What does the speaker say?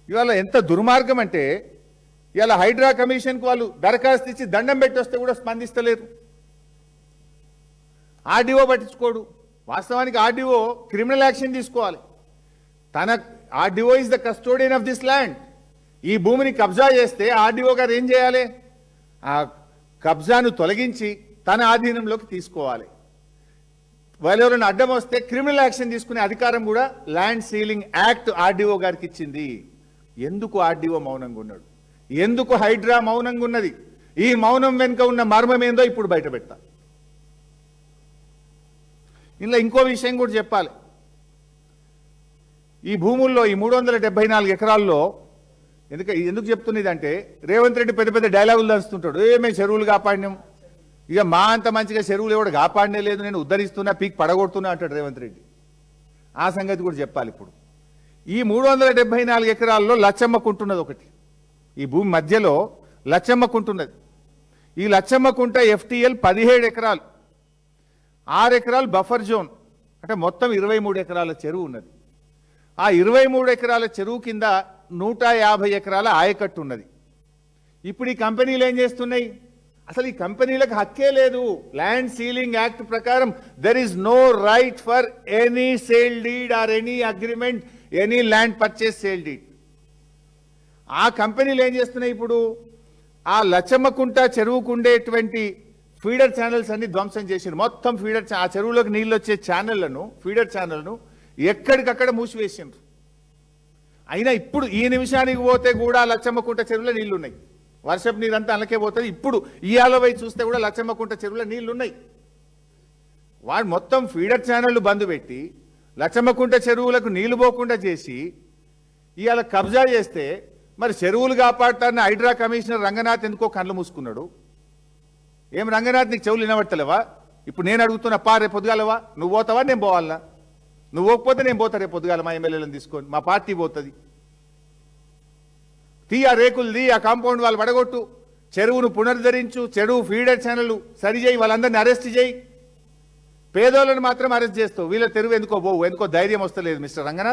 ఇవాళ ఎంత దుర్మార్గం అంటే ఇవాళ హైడ్రా కమిషన్కి వాళ్ళు దరఖాస్తు ఇచ్చి దండం పెట్టి వస్తే కూడా స్పందిస్తలేరు. ఆర్డీఓ పట్టించుకోడు. వాస్తవానికి ఆర్డీఓ క్రిమినల్ యాక్షన్ తీసుకోవాలి. తన RDO is the custodian of this land. ఈ భూమిని కబ్జా చేస్తే ఆర్డీఓ గారు ఏం చేయాలి? ఆ కబ్జాను తొలగించి తన ఆధీనంలోకి తీసుకోవాలి. వాళ్ళెవరైనా అడ్డం వస్తే క్రిమినల్ యాక్షన్ తీసుకునే అధికారం కూడా ల్యాండ్ సీలింగ్ యాక్ట్ ఆర్డీఓ గారికి ఇచ్చింది. ఎందుకు ఆర్డీఓ మౌనంగా ఉన్నాడు? ఎందుకు హైడ్రా మౌనంగా ఉన్నది? ఈ మౌనం వెనుక ఉన్న మర్మం ఏందో ఇప్పుడు బయట పెడతా. ఇందులో ఇంకో విషయం కూడా చెప్పాలి. ఈ భూముల్లో ఈ 374 ఎకరాల్లో ఎందుకు చెప్తున్నది అంటే, రేవంత్ రెడ్డి పెద్ద పెద్ద డైలాగులు దంచుతుంటాడు. మేము చెరువులు కాపాడినాం, ఇక మా అంత మంచిగా చెరువులు ఎవడు కాపాడనే లేదు, నేను ఉద్ధరిస్తున్నా, పీక్ పడగొడుతున్నా అంటాడు రేవంత్ రెడ్డి. ఆ సంగతి కూడా చెప్పాలి. ఇప్పుడు ఈ 374 ఎకరాల్లో లచ్చమ్మకుంటున్నది ఒకటి. ఈ భూమి మధ్యలో లచ్చమ్మకుంటున్నది. ఈ లచ్చమ్మకుంట FTL 17 ఎకరాలు, 6 ఎకరాలు బఫర్ జోన్, అంటే మొత్తం 23 ఎకరాల చెరువు ఉన్నది. ఆ 23 ఎకరాల చెరువు కింద 150 ఎకరాల ఆయకట్టు ఉన్నది. ఇప్పుడు ఈ కంపెనీలు ఏం చేస్తున్నాయి? అసలు ఈ కంపెనీలకు హక్కే లేదు. ల్యాండ్ సీలింగ్ యాక్ట్ ప్రకారం there is no right for any sale deed or any agreement, any land purchase sale deed. ఆ కంపెనీలు ఏం చేస్తున్నాయి? ఇప్పుడు ఆ లచ్చమ్మకుంట చెరువుకు ఉండేటువంటి ఫీడర్ ఛానల్స్ అన్ని ధ్వంసం చేసిండ్రు. మొత్తం ఆ చెరువులోకి నీళ్ళు వచ్చే ఛానళ్లను, ఫీడర్ ఛానల్ను ఎక్కడికక్కడ మూసివేసిండ్రు. అయినా ఇప్పుడు ఈ నిమిషానికి పోతే కూడా లచ్చమ్మకుంట చెరువులో నీళ్లు ఉన్నాయి. వర్షపు నీరంతా అలకే పోతుంది. ఇప్పుడు ఇయాల పోయి చూస్తే కూడా లచ్చమ్మకుంట చెరువులో నీళ్లు ఉన్నాయి. వాడు మొత్తం ఫీడర్ ఛానళ్లు బంద్ పెట్టి లచ్చమ్మకుంట చెరువులకు నీళ్లు పోకుండా చేసి ఇవాళ కబ్జా చేస్తే, మరి చెరువులు కాపాడతారని హైడ్రా కమిషనర్ రంగనాథ్ ఎందుకో కళ్ళు మూసుకున్నాడు. ఏం రంగనాథ్, నీకు చెవులు వినబడతలేవా? ఇప్పుడు నేను అడుగుతున్నా, రేపు పొద్దుగాలవా? నువ్వు పోతావా నేను పోవాలనా? నువ్వు పోకపోతే నేను పోతా రేపు పొద్దుగాల, మా ఎమ్మెల్యేలను తీసుకొని, మా పార్టీ పోతుంది. ఆ రేకులు ఆ కాంపౌండ్ వాళ్ళు పడగొట్టు, చెరువును పునరుద్ధరించు, చెరువు ఫీడర్ ఛానల్ సరిచేయి, వాళ్ళందరినీ అరెస్ట్ చేయి. పేదోళ్ళని మాత్రం అరెస్ట్ చేస్తావు, వీళ్ళ తెరువు ఎందుకో పోవు. ఎందుకో ధైర్యం వస్తలేదు మిస్టర్ రంగనాథ్.